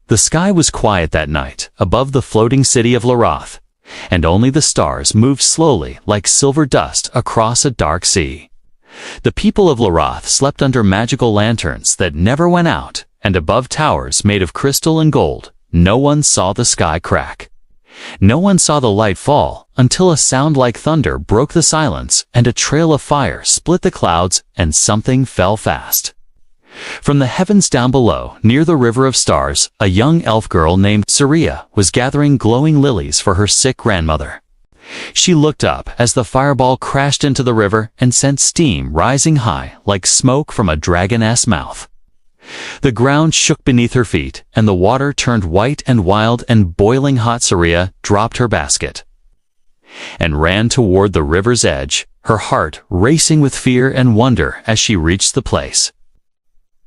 The sky was quiet that night, above the floating city of Laroth, and only the stars moved slowly like silver dust across a dark sea. The people of Laroth slept under magical lanterns that never went out, and above towers made of crystal and gold. No one saw the sky crack. No one saw the light fall until a sound like thunder broke the silence and a trail of fire split the clouds and something fell fast. From the heavens down below, near the river of stars, a young elf girl named Saria was gathering glowing lilies for her sick grandmother. She looked up as the fireball crashed into the river and sent steam rising high like smoke from a dragon's mouth. The ground shook beneath her feet, and the water turned white and wild, and boiling hot. Saria dropped her basket and ran toward the river's edge, her heart racing with fear and wonder as she reached the place.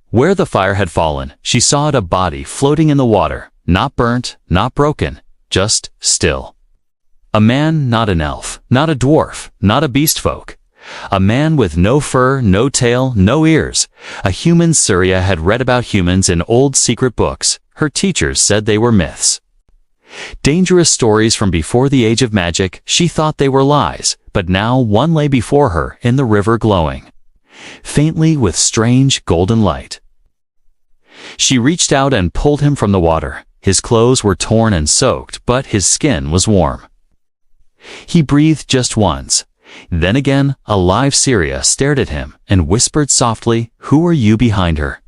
Where the fire had fallen, she saw a body floating in the water, not burnt, not broken, just still. A man, not an elf, not a dwarf, not a beast folk. A man with no fur, no tail, no ears. A human. Saria had read about humans in old secret books. Her teachers said they were myths. Dangerous stories from before the age of magic. She thought they were lies, but now one lay before her in the river glowing faintly with strange golden light. She reached out and pulled him from the water. His clothes were torn and soaked, but his skin was warm. He breathed just once. Then again, alive. Saria stared at him and whispered softly, "Who are you?" behind her.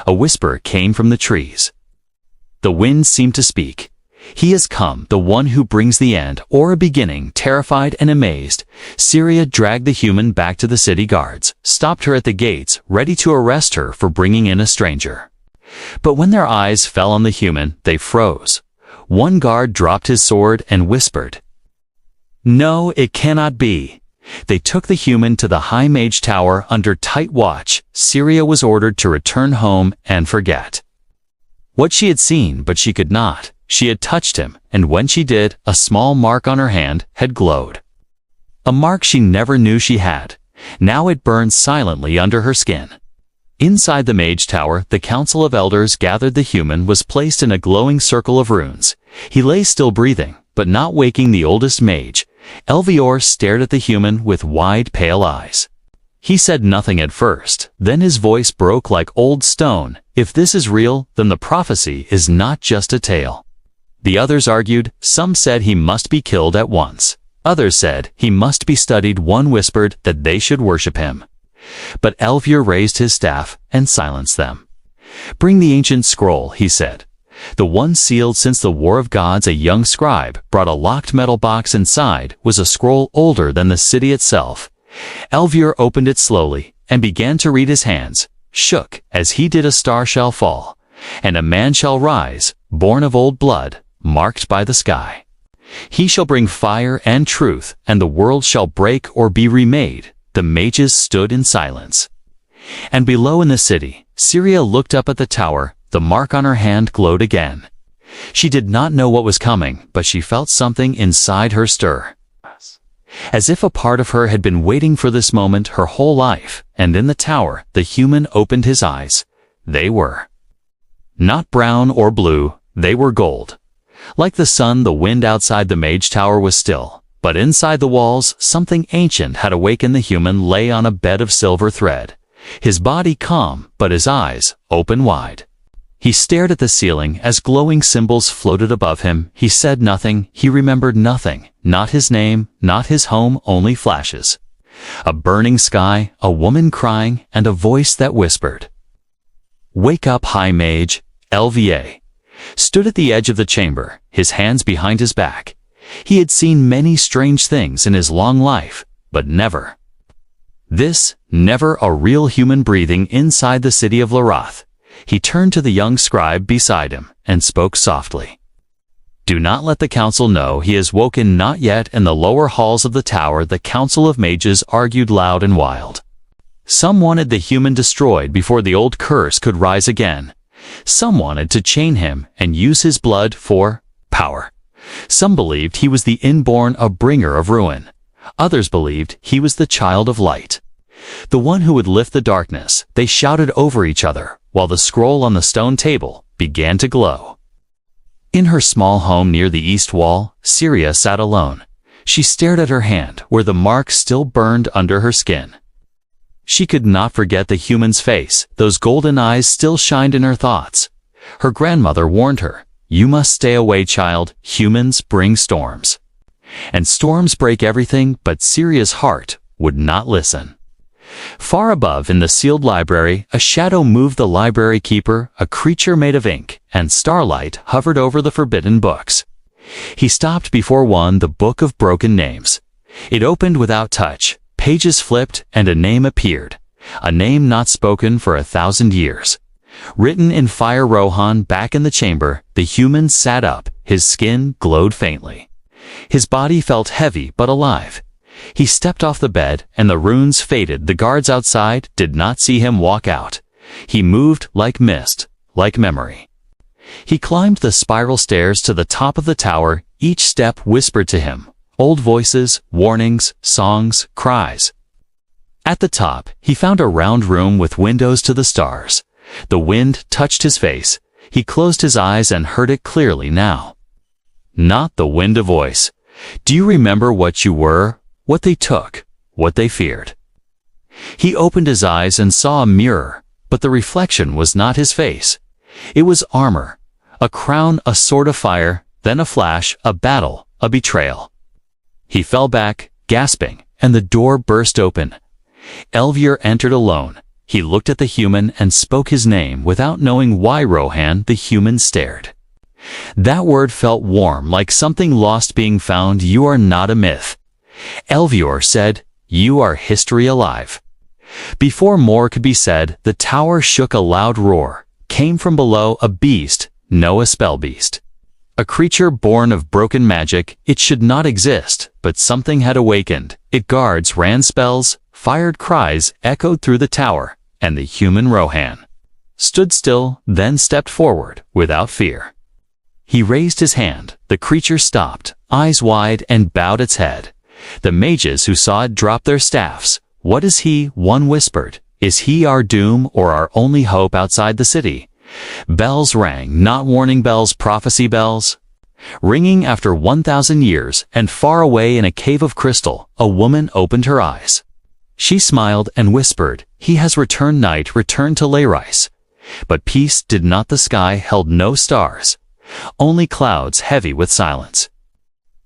A whisper came from the trees. The wind seemed to speak. "He has come, the one who brings the end or a beginning." Terrified and amazed, Saria dragged the human back to the city guards, stopped her at the gates, ready to arrest her for bringing in a stranger. But when their eyes fell on the human, they froze. One guard dropped his sword and whispered, "No, it cannot be." They took the human to the High Mage Tower under tight watch. Saria was ordered to return home and forget what she had seen, but she could not. She had touched him, and when she did, a small mark on her hand had glowed. A mark she never knew she had. Now it burned silently under her skin. Inside the Mage Tower, the Council of Elders gathered. The human was placed in a glowing circle of runes. He lay still breathing, but not waking. The oldest mage, Elvior, stared at the human with wide, pale eyes. He said nothing at first, then his voice broke like old stone. "If this is real, then the prophecy is not just a tale." The others argued. Some said he must be killed at once. Others said he must be studied. One whispered that they should worship him. But Elvior raised his staff and silenced them. "Bring the ancient scroll," he said. The one sealed since the War of Gods. A young scribe brought a locked metal box. Inside was a scroll older than the city itself. Elvior opened it slowly and began to read. His hands shook as he did. "A star shall fall, and a man shall rise, born of old blood, marked by the sky. He shall bring fire and truth, and the world shall break or be remade." The mages stood in silence. And below in the city, Saria looked up at the tower. The mark on her hand glowed again. She did not know what was coming, but she felt something inside her stir. As if a part of her had been waiting for this moment her whole life. And in the tower, the human opened his eyes. They were not brown or blue, they were gold. Like the sun, the wind outside the Mage Tower was still. But inside the walls, something ancient had awakened. The human lay on a bed of silver thread. His body calm, but his eyes open wide. He stared at the ceiling as glowing symbols floated above him. He said nothing, he remembered nothing. Not his name, not his home, only flashes. A burning sky, a woman crying, and a voice that whispered, "Wake up, High Mage." Lva stood at the edge of the chamber, his hands behind his back. He had seen many strange things in his long life, but never this, never a real human breathing inside the city of Laroth. He turned to the young scribe beside him and spoke softly. "Do not let the council know he has woken." Not yet. In the lower halls of the tower, the council of mages argued loud and wild. Some wanted the human destroyed before the old curse could rise again. Some wanted to chain him and use his blood for power. Some believed he was the inborn, a bringer of ruin. Others believed he was the child of light, the one who would lift the darkness. They shouted over each other, while the scroll on the stone table began to glow. In her small home near the east wall, Syria sat alone. She stared at her hand, where the mark still burned under her skin. She could not forget the human's face. Those golden eyes still shined in her thoughts. Her grandmother warned her, "You must stay away, child. Humans bring storms." And storms break everything, but Syria's heart would not listen. Far above in the sealed library, a shadow moved the library keeper, a creature made of ink, and starlight hovered over the forbidden books. He stopped before one, the Book of Broken Names. It opened without touch, pages flipped, and a name appeared, a name not spoken for 1,000 years. Written in fire, Rohan. Back in the chamber, the human sat up, his skin glowed faintly. His body felt heavy but alive. He stepped off the bed, and the runes faded. The guards outside did not see him walk out. He moved like mist, like memory. He climbed the spiral stairs to the top of the tower. Each step whispered to him, old voices, warnings, songs, cries. At the top, he found a round room with windows to the stars. The wind touched his face. He closed his eyes and heard it clearly now. Not the wind, a voice. "Do you remember what you were? What they took, what they feared?" He opened his eyes and saw a mirror, but the reflection was not his face. It was armor, a crown, a sword of fire, then a flash, a battle, a betrayal. He fell back, gasping, and the door burst open. Elvier entered alone. He looked at the human and spoke his name without knowing why. Rohan. The human stared. That word felt warm, like something lost being found. "You are not a myth." Elvior said, "You are history alive." Before more could be said, the tower shook. A loud roar came from below. A beast, no, a spell beast. A creature born of broken magic. It should not exist, but something had awakened. It guards, ran spells, fired cries, echoed through the tower, and the human Rohan stood still, then stepped forward without fear. He raised his hand. The creature stopped, eyes wide, and bowed its head. The mages who saw it dropped their staffs. "What is he?" one whispered. "Is he our doom or our only hope outside the city?" Bells rang, not warning bells, prophecy bells. Ringing after 1,000 years, and far away in a cave of crystal, a woman opened her eyes. She smiled and whispered, "He has returned, night returned to Leyrice." But peace did not. The sky held no stars, only clouds heavy with silence.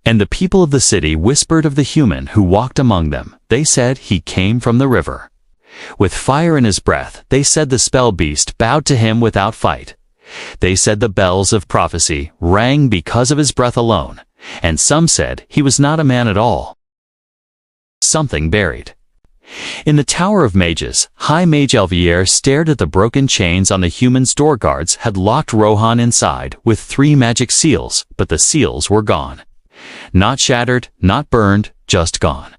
And the people of the city whispered of the human who walked among them. They said he came from the river. With fire in his breath, they said the spell beast bowed to him without fight. They said the bells of prophecy rang because of his breath alone. And some said he was not a man at all. Something buried. In the Tower of Mages, High Mage Elvier stared at the broken chains on the human's. Door guards had locked Rohan inside with 3 magic seals, but the seals were gone. Not shattered, not burned, just gone.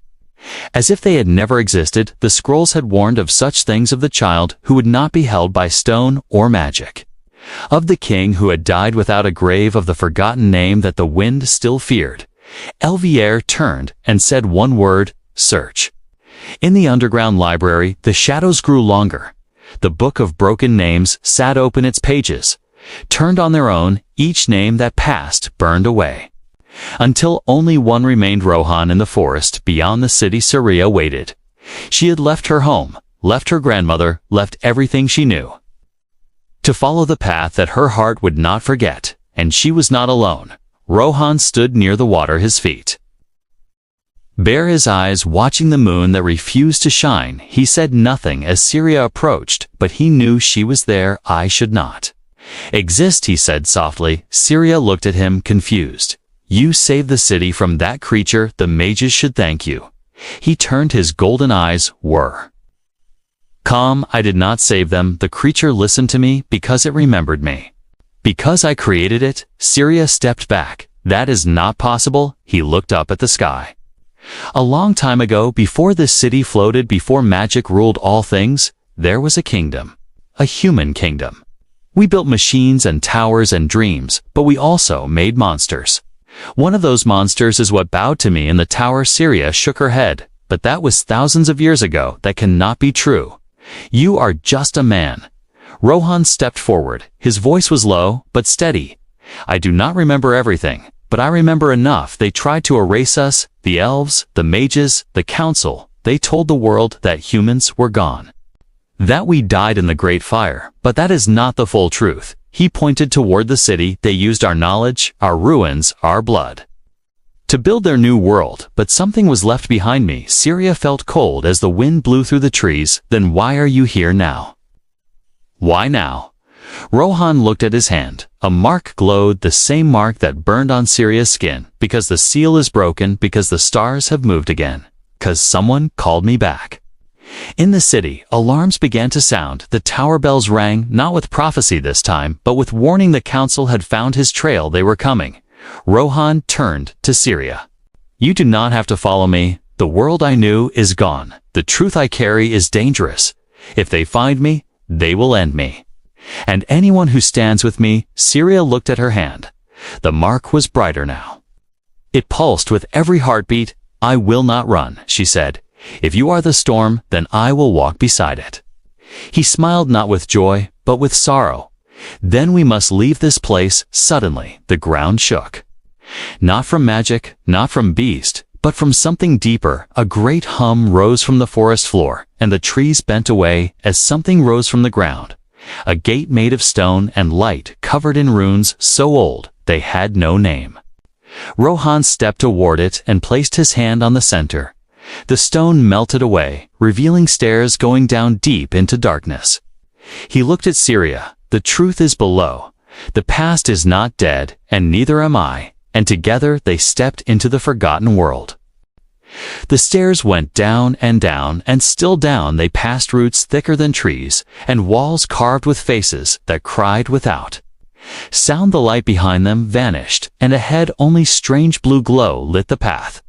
As if they had never existed, the scrolls had warned of such things: of the child who would not be held by stone or magic, of the king who had died without a grave, of the forgotten name that the wind still feared. Elvier turned and said one word: search. In the underground library, the shadows grew longer. The Book of Broken Names sat open, its pages turned on their own. Each name that passed burned away, until only one remained. Rohan. In the forest beyond the city, Syria waited. She had left her home, left her grandmother, left everything she knew, to follow the path that her heart would not forget. And she was not alone. Rohan stood near the water, his feet bare, his eyes watching the moon that refused to shine. He said nothing as Syria approached, but he knew she was there. "I should not exist," he said softly. Syria looked at him, confused. "You saved the city from that creature. The mages should thank you." He turned, his golden eyes were calm. "I did not save them. The creature listened to me because it remembered me. Because I created it." Syria stepped back. "That is not possible." He looked up at the sky. "A long time ago, before this city floated, before magic ruled all things, there was a kingdom, a human kingdom. We built machines and towers and dreams, but we also made monsters. One of those monsters is what bowed to me in the tower." Syria shook her head. "But that was thousands of years ago. That cannot be true. You are just a man." Rohan stepped forward. His voice was low but steady. I do not remember everything, but I remember enough. They tried to erase us, the elves, the mages, the council. They told the world that humans were gone. That we died in the Great Fire, but that is not the full truth. He pointed toward the city. They used our knowledge, our ruins, our blood to build their new world, but something was left behind me. Syria felt cold as the wind blew through the trees. Then why are you here now? Why now? Rohan looked at his hand. A mark glowed, the same mark that burned on Syria's skin. Because the seal is broken, because the stars have moved again. Because someone called me back. In the city, alarms began to sound. The tower bells rang, not with prophecy this time, but with warning. The council had found his trail. They were coming. Rohan turned to Syria. You do not have to follow me. The world I knew is gone. The truth I carry is dangerous. If they find me, they will end me. And anyone who stands with me. Syria looked at her hand. The mark was brighter now. It pulsed with every heartbeat. I will not run, she said. If you are the storm, then I will walk beside it. He smiled, not with joy, but with sorrow. Then we must leave this place. Suddenly, the ground shook. Not from magic, not from beast, but from something deeper. A great hum rose from the forest floor, and the trees bent away as something rose from the ground. A gate made of stone and light, covered in runes so old they had no name. Rohan stepped toward it and placed his hand on the center. The stone melted away, revealing stairs going down deep into darkness. He looked at Syria. The truth is below. The past is not dead, and neither am I. And together they stepped into the forgotten world. The stairs went down, and still down they passed roots thicker than trees, and walls carved with faces that cried without. Sound. The light behind them vanished, and ahead only strange blue glow lit the path.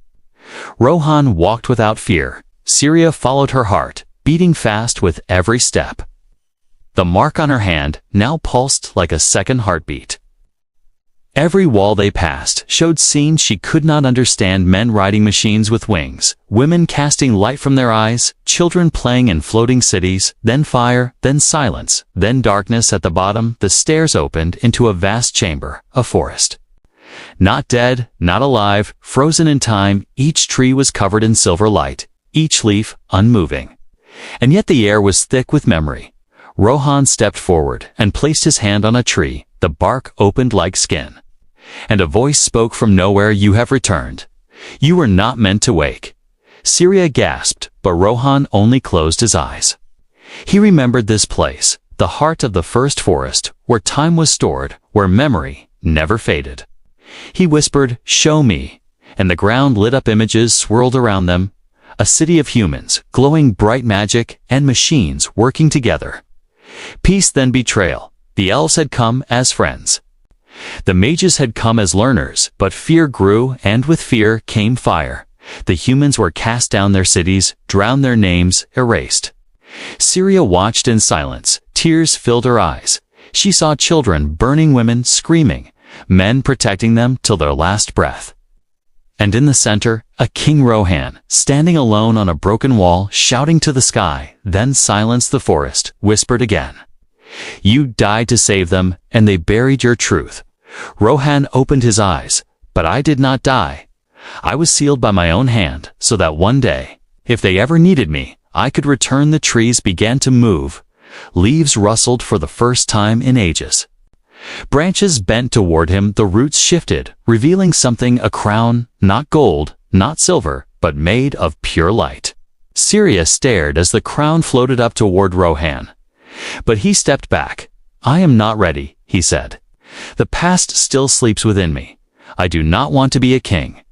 Rohan walked without fear. Syria followed her heart, beating fast with every step. The mark on her hand now pulsed like a second heartbeat. Every wall they passed showed scenes she could not understand. Men riding machines with wings, women casting light from their eyes, children playing in floating cities, then fire, then silence, then darkness. At the bottom, the stairs opened into a vast chamber, a forest. Not dead, not alive, frozen in time. Each tree was covered in silver light, each leaf unmoving. And yet the air was thick with memory. Rohan stepped forward and placed his hand on a tree. The bark opened like skin. And a voice spoke from nowhere. You have returned. You were not meant to wake. Syria gasped, but Rohan only closed his eyes. He remembered this place, the heart of the first forest, where time was stored, where memory never faded. He whispered, show me. And the ground lit up. Images swirled around them. A city of humans, glowing bright magic, and machines working together. Peace, then betrayal. The elves had come as friends. The mages had come as learners, but fear grew, and with fear came fire. The humans were cast down. Their cities, drowned, their names erased. Syria watched in silence. Tears filled her eyes. She saw children burning, women screaming, men protecting them till their last breath. And in the center, a King Rohan, standing alone on a broken wall, shouting to the sky, then silenced the forest, whispered again. You died to save them, and they buried your truth. Rohan opened his eyes, but I did not die. I was sealed by my own hand, so that one day, if they ever needed me, I could return. The trees began to move. Leaves rustled for the first time in ages. Branches bent toward him. The roots shifted, revealing something, a crown, not gold, not silver, but made of pure light. Syria stared as the crown floated up toward Rohan. But he stepped back. I am not ready, he said. The past still sleeps within me. I do not want to be a king.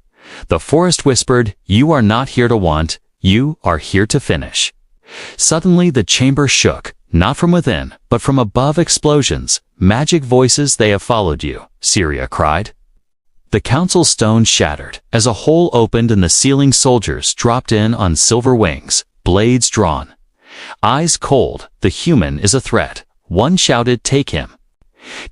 The forest whispered, you are not here to want, you are here to finish. Suddenly the chamber shook, not from within, but from above. Explosions, magic voices. They have followed you, Syria cried. The council stone shattered as a hole opened and the ceiling. Soldiers dropped in on silver wings, blades drawn. Eyes cold, the human is a threat. One shouted, take him.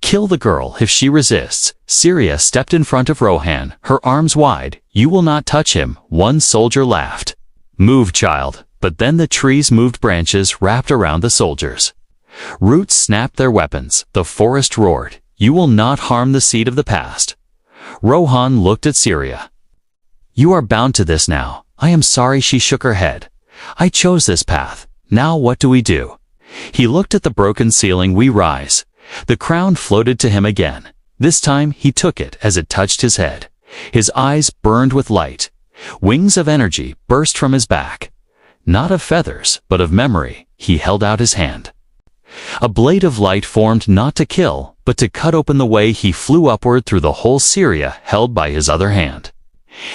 Kill the girl if she resists. Syria stepped in front of Rohan, her arms wide. You will not touch him. One soldier laughed. Move, child. But then the trees moved. Branches wrapped around the soldiers. Roots snapped their weapons. The forest roared. You will not harm the seed of the past. Rohan looked at Syria. You are bound to this now. I am sorry. She shook her head. I chose this path. Now what do we do? He looked at the broken ceiling. We rise. The crown floated to him again. This time he took it as it touched his head. His eyes burned with light. Wings of energy burst from his back. Not of feathers, but of memory. He held out his hand. A blade of light formed not to kill, but to cut open the way. He flew upward through the whole Syria held by his other hand.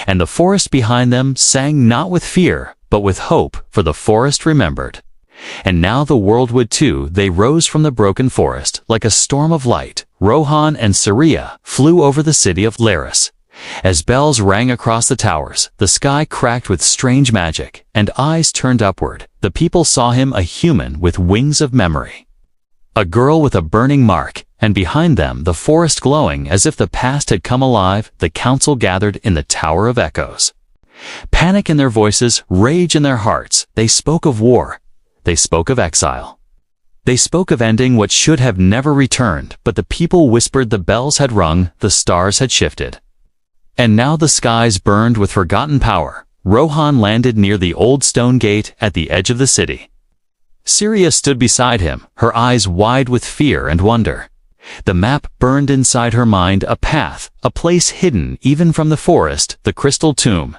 And the forest behind them sang not with fear, but with hope, for the forest remembered. And now the world would too. They rose from the broken forest like a storm of light. Rohan and Syria flew over the city of Laris. As bells rang across the towers, the sky cracked with strange magic, and eyes turned upward. The people saw him, a human with wings of memory. A girl with a burning mark, and behind them the forest glowing as if the past had come alive. The council gathered in the Tower of Echoes. Panic in their voices, rage in their hearts. They spoke of war. They spoke of exile. They spoke of ending what should have never returned, but the people whispered. The bells had rung, the stars had shifted. And now the skies burned with forgotten power. Rohan landed near the old stone gate at the edge of the city. Syria stood beside him, her eyes wide with fear and wonder. The map burned inside her mind, a path, a place hidden even from the forest, the crystal tomb.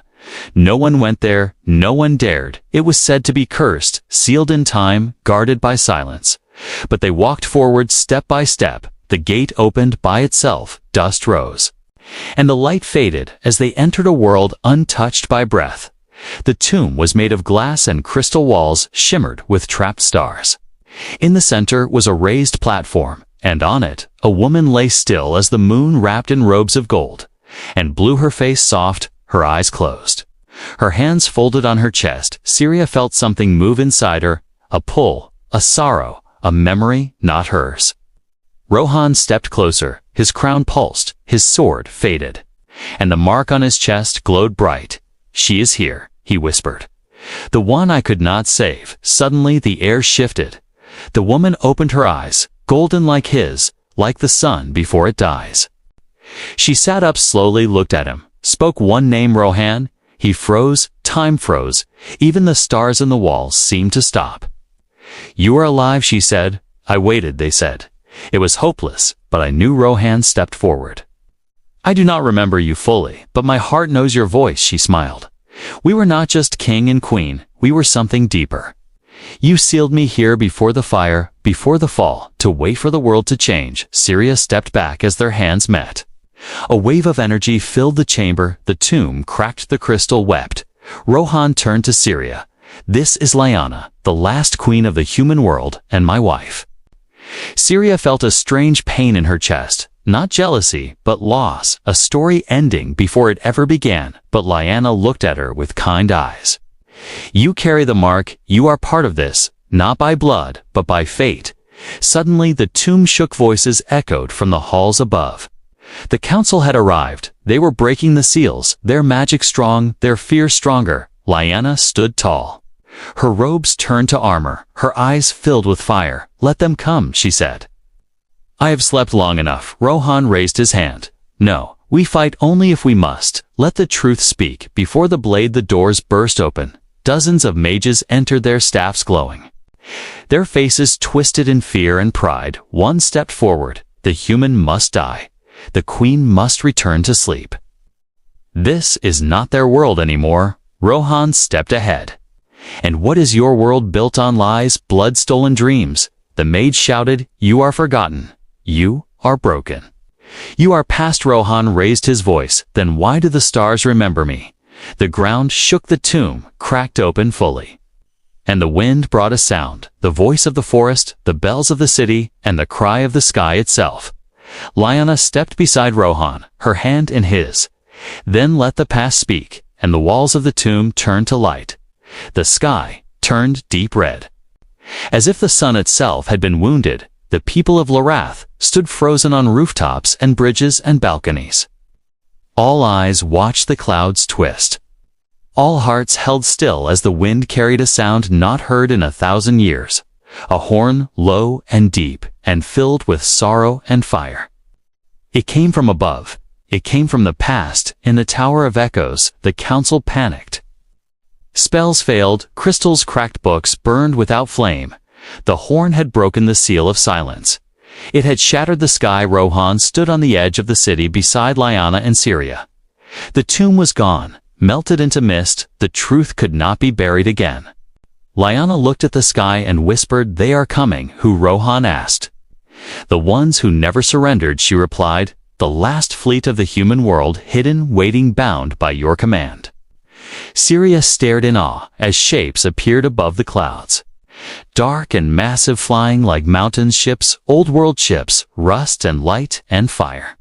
No one went there, no one dared. It was said to be cursed, sealed in time, guarded by silence. But they walked forward step by step. The gate opened by itself, dust rose. And the light faded as they entered a world untouched by breath. The tomb was made of glass, and crystal walls shimmered with trapped stars. In the center was a raised platform, and on it a woman lay still as the moon, wrapped in robes of gold, and blew, her face soft, her eyes closed. Her hands folded on her chest. Syria felt something move inside her, a pull, a sorrow, a memory not hers. Rohan stepped closer. His crown pulsed, his sword faded, and the mark on his chest glowed bright. She is here, he whispered. The one I could not save. Suddenly the air shifted. The woman opened her eyes, golden like his, like the sun before it dies. She sat up slowly, looked at him, spoke one name, Rohan. He froze, time froze, even the stars in the walls seemed to stop. You are alive, she said. I waited, they said. It was hopeless, but I knew. Rohan stepped forward. I do not remember you fully, but my heart knows your voice, she smiled. We were not just king and queen, we were something deeper. You sealed me here before the fire, before the fall, to wait for the world to change. Syria stepped back as their hands met. A wave of energy filled the chamber, the tomb cracked, the crystal wept. Rohan turned to Syria. This is Lyanna, the last queen of the human world, and my wife. Syria felt a strange pain in her chest, not jealousy, but loss, a story ending before it ever began. But Lyanna looked at her with kind eyes. You carry the mark, you are part of this, not by blood, but by fate. Suddenly the tomb shook, voices echoed from the halls above. The council had arrived. They were breaking the seals, their magic strong, their fear stronger. Lyanna stood tall. Her robes turned to armor, her eyes filled with fire. Let them come, she said. I have slept long enough. Rohan raised his hand. No, we fight only if we must. Let the truth speak. Before the blade the doors burst open. Dozens of mages entered, their staffs glowing. Their faces twisted in fear and pride. One stepped forward. The human must die. The queen must return to sleep. This is not their world anymore. Rohan stepped ahead. And what is your world? Built on lies, blood-stolen dreams. The mage shouted, you are forgotten. You are broken. You are past. Rohan raised his voice. Then why do the stars remember me? The ground shook, the tomb cracked open fully. And the wind brought a sound, the voice of the forest, the bells of the city, and the cry of the sky itself. Lyanna stepped beside Rohan, her hand in his. Then let the past speak, and the walls of the tomb turned to light. The sky turned deep red. As if the sun itself had been wounded, the people of Larath stood frozen on rooftops and bridges and balconies. All eyes watched the clouds twist. All hearts held still as the wind carried a sound not heard in 1,000 years. A horn, low and deep, and filled with sorrow and fire. It came from above. It came from the past. In the Tower of Echoes, the council panicked. Spells failed, crystals cracked, books burned without flame. The horn had broken the seal of silence. It had shattered the sky. Rohan stood on the edge of the city beside Lyanna and Syria. The tomb was gone, melted into mist. The truth could not be buried again. Lyanna looked at the sky and whispered, "They are coming." Who? Rohan asked. "The ones who never surrendered," she replied. "The last fleet of the human world, hidden, waiting, bound by your command." Syria stared in awe as shapes appeared above the clouds. Dark and massive, flying like mountain ships, old-world ships, rust and light and fire.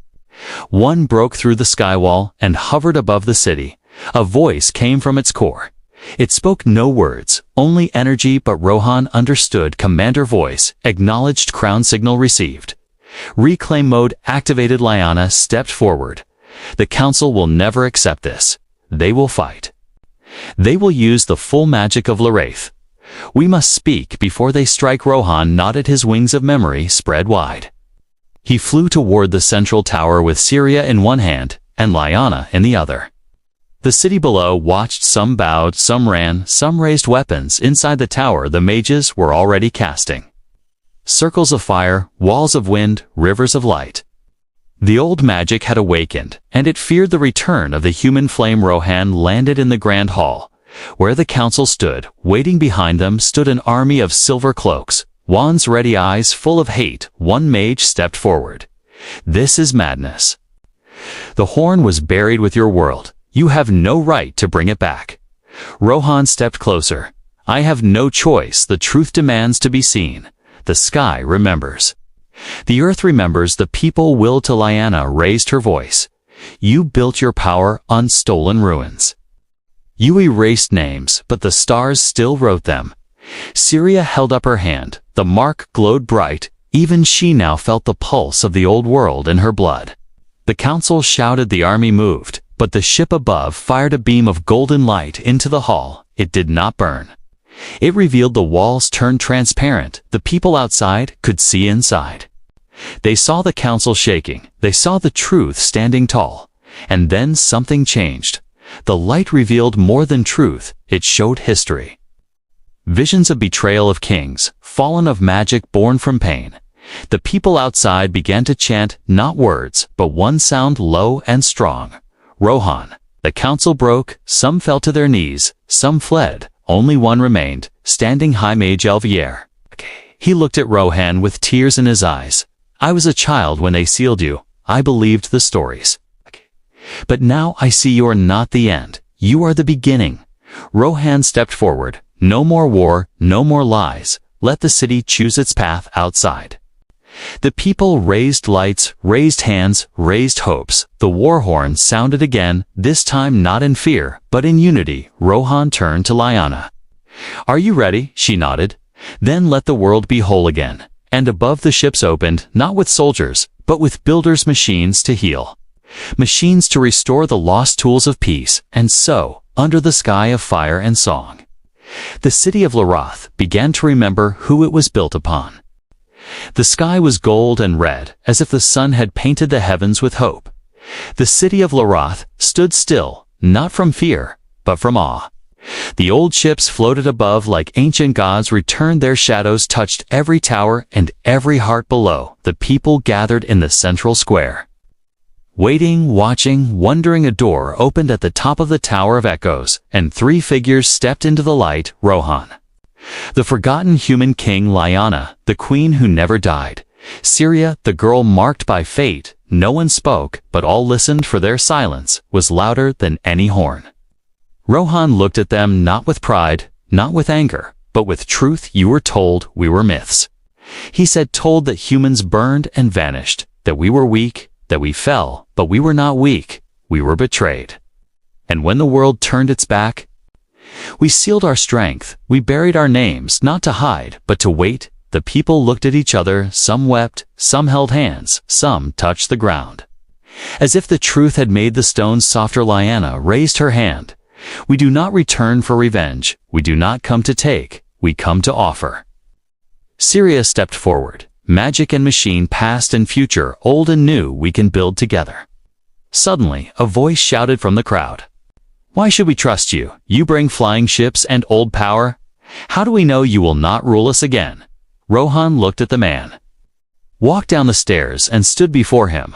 One broke through the skywall and hovered above the city. A voice came from its core. It spoke no words, only energy, but Rohan understood. Commander voice, acknowledged, crown signal received. Reclaim mode activated. Lyanna stepped forward. The council will never accept this. They will fight. They will use the full magic of Leraith. We must speak before they strike. Rohan nodded, his wings of memory spread wide. He flew toward the central tower with Syria in one hand and Lyanna in the other. The city below watched. Some bowed, some ran, some raised weapons. Inside the tower, the mages were already casting circles of fire, walls of wind, rivers of light. The old magic had awakened, and it feared the return of the human flame. Rohan landed in the grand hall, where the council stood. Waiting behind them stood an army of silver cloaks, wands ready, eyes full of hate. One mage stepped forward. "This is madness. The horn was buried with your world. You have no right to bring it back." Rohan stepped closer. "I have no choice. The truth demands to be seen. The sky remembers. The earth remembers. The people will." To Lyanna raised her voice. "You built your power on stolen ruins. You erased names, but the stars still wrote them." Syria held up her hand. The mark glowed bright. Even she now felt the pulse of the old world in her blood. The council shouted. The army moved, but the ship above fired a beam of golden light into the hall. It did not burn. It revealed. The walls turned transparent. The people outside could see inside. They saw the council shaking. They saw the truth standing tall. And then something changed. The light revealed more than truth. It showed history. Visions of betrayal of kings, fallen of magic born from pain. The people outside began to chant, not words, but one sound, low and strong. Rohan. The council broke. Some fell to their knees. Some fled. Only one remained, standing, High Mage Elvier. He looked at Rohan with tears in his eyes. "I was a child when they sealed you. I believed the stories. But now I see you're not the end. You are the beginning." Rohan stepped forward. "No more war, no more lies. Let the city choose its path outside." The people raised lights, raised hands, raised hopes. The war horn sounded again, this time not in fear, but in unity. Rohan turned to Lyanna. "Are you ready?" She nodded. "Then let the world be whole again." And above the ships opened, not with soldiers, but with builders' machines to heal. Machines to restore the lost tools of peace. And so, under the sky of fire and song, the city of Leraith began to remember who it was built upon. The sky was gold and red, as if the sun had painted the heavens with hope. The city of Leraith stood still, not from fear, but from awe. The old ships floated above like ancient gods returned. Their shadows touched every tower and every heart below. The people gathered in the central square. Waiting, watching, wondering. A door opened at the top of the Tower of Echoes, and 3 figures stepped into the light. Rohan. The forgotten human king. Lyanna, the queen who never died. Syria, the girl marked by fate. No one spoke, but all listened, for their silence was louder than any horn. Rohan looked at them, not with pride, not with anger, but with truth. "You were told we were myths." He said, "told that humans burned and vanished, that we were weak, that we fell, but we were not weak. We were betrayed. And when the world turned its back, we sealed our strength. We buried our names, not to hide, but to wait." The people looked at each other. Some wept, some held hands, some touched the ground. As if the truth had made the stones softer, Lyanna raised her hand. "We do not return for revenge. We do not come to take. We come to offer." Syria stepped forward. magic and machine, past and future, old and new, we can build together. Suddenly, a voice shouted from the crowd. Why should we trust you? You bring flying ships and old power. How do we know you will not rule us again? Rohan looked at the man, walked down the stairs, and stood before him.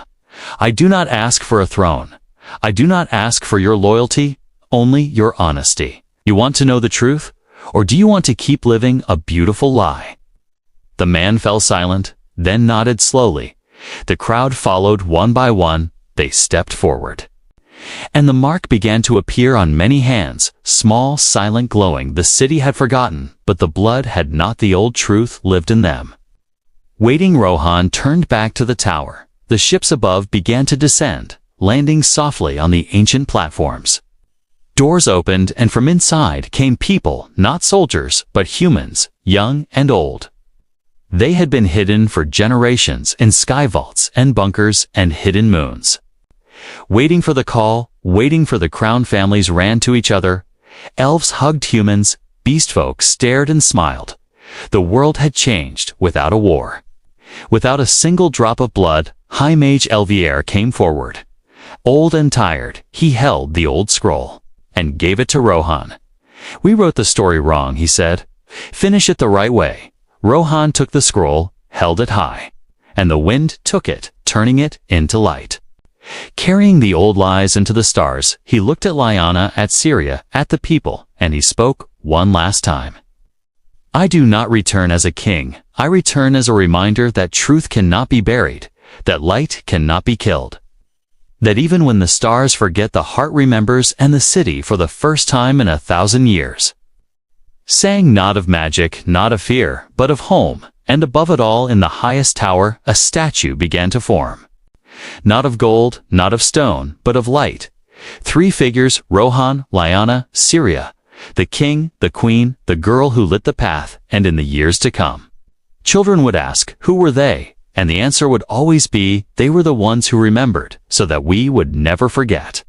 I do not ask for a throne. I do not ask for your loyalty, only your honesty. You want to know the truth, or do you want to keep living a beautiful lie? The man fell silent, then nodded slowly. The crowd followed one by one. They stepped forward. And the mark began to appear on many hands, small, silent, glowing. The city had forgotten, but the blood had not. The old truth lived in them. Waiting, Rohan turned back to the tower. The ships above began to descend, landing softly on the ancient platforms. Doors opened, and from inside came people, not soldiers, but humans, young and old. They had been hidden for generations in sky vaults and bunkers and hidden moons. Waiting for the call, waiting for the crown. Families ran to each other. Elves hugged humans. Beast folk stared and smiled. The world had changed without a war. Without a single drop of blood, High Mage Elvier came forward. Old and tired, he held the old scroll and gave it to Rohan. We wrote the story wrong, he said. Finish it the right way. Rohan took the scroll, held it high, and the wind took it, turning it into light. Carrying the old lies into the stars, he looked at Lyanna, at Syria, at the people, and he spoke one last time. I do not return as a king. I return as a reminder that truth cannot be buried, that light cannot be killed. That even when the stars forget, the heart remembers, and the city, for the first time in 1,000 years, sang not of magic, not of fear, but of home, and above it all, in the highest tower, a statue began to form. Not of gold, not of stone, but of light. 3 figures, Rohan, Lyanna, Syria, the king, the queen, the girl who lit the path, and in the years to come, children would ask, who were they? And the answer would always be, they were the ones who remembered, so that we would never forget.